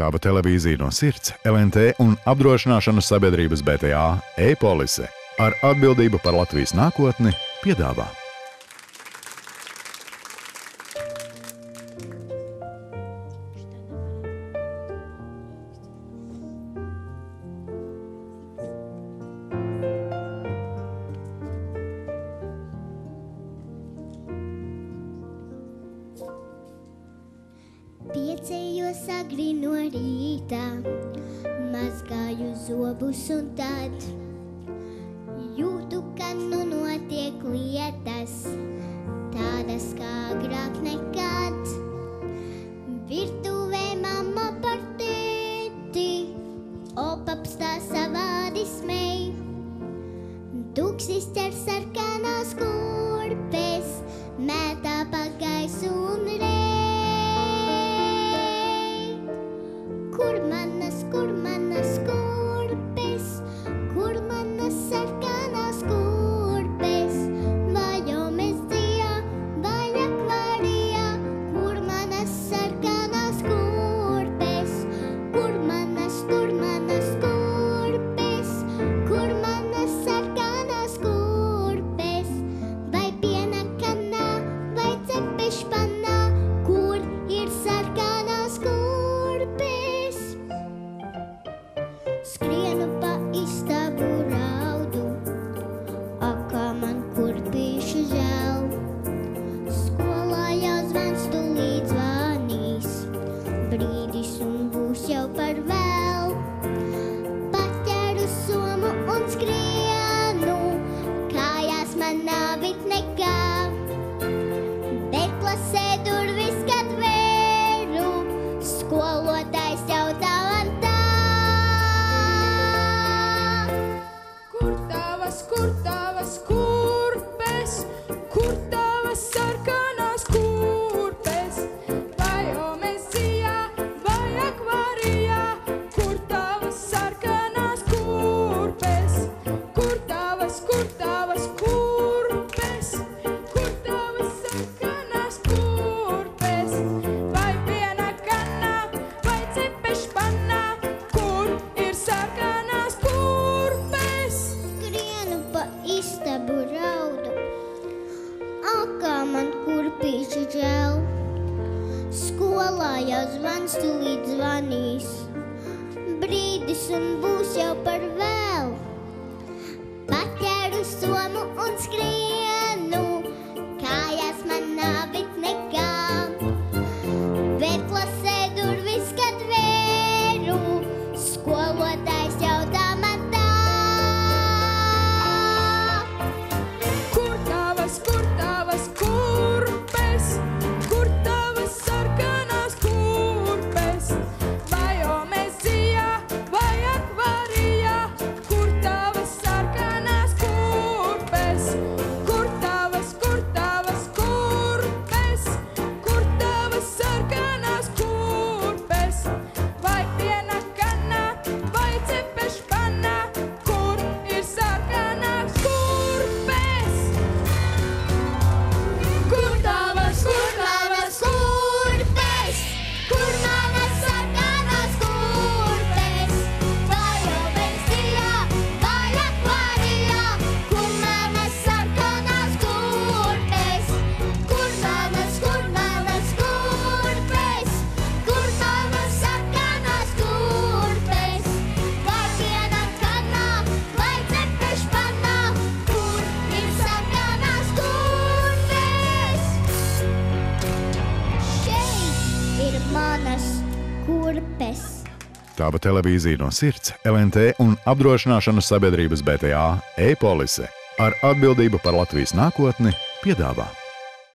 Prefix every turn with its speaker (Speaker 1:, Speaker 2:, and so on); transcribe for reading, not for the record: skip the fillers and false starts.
Speaker 1: Tāba televīzija no sirds, LNT un apdrošināšanas sabiedrības BTA e-polise ar atbildību par Latvijas nākotni piedāvā.
Speaker 2: Piecējos agri no rīta, mazgāju zobus un tad jūtu, ka nu notiek lietas, tādas kā agrāk nekad. Virtuvē mamma par tēti, opaps tā savādi smej. Tuksis ķer sarkanās kurpes, mētā pa gaisu un rej. Kur manas kurpes, kur manas sarkanās kurpes, vai jau mezdījā, vai akvarijā, kur manas sarkanās kurpes, kur manas kurpes, kur manas sarkanās kurpes, vai piena kanā, vai cepešpanā, kur ir sarkanās kurpes. Skrienu pa istabu raudu, kā man kurpīšu žēl. Skolā jau zvans tūlīt zvanīs, brīdis un būs jau par vēl. Paķeru somu un skrienu, kājās man nāvit nekā. Bet klasē durvis, kad vēru, skolotājs jautā man tā.
Speaker 3: Kur tavas kurpes, kur tavas sarkanās kurpes, vai omezijā, vai akvarijā, kur tavas sarkanās kurpes, kur tavas kurpes, kur tavas sarkanās kurpes, vai piena kanā, vai cepešpanā, kur ir sarkanās kurpes.
Speaker 2: Istabu raudu, kā man kurpīšu žēl. Skolā jau zvans tūlīt zvanīs, brīdis un būs jau par vēl. Paķeru somu un skrienu, kājās man nāvit nekā. Bet klasē durvis, kad vēru, skolotājs jautā man tā.
Speaker 3: Kur tavas kurpes, kur tavas sarkanās kurpes, vai omezijā, vai akvarijā, kur tavas sarkanās kurpes, kur tavas kurpes, kur tavas sarkanās kurpes, vai piena kanā, vai cepešpanā, kur ir sarkanās kurpes. Kur tavas kurpes, kur manas sarkanās kurpes, vai omezijā, vai akvarijā, kur manas sarkanās kurpes, kur manas kurpes, kur tavas sarkanās kurpes, vai piena kanā, vai cepešpanā, kur ir sarkanās kurpes.
Speaker 2: Šeit ir manas kurpes.
Speaker 1: Tāba televīzija no sirds, LNT un apdrošināšanas sabiedrības BTA e-polise ar atbildību par Latvijas nākotni piedāvā.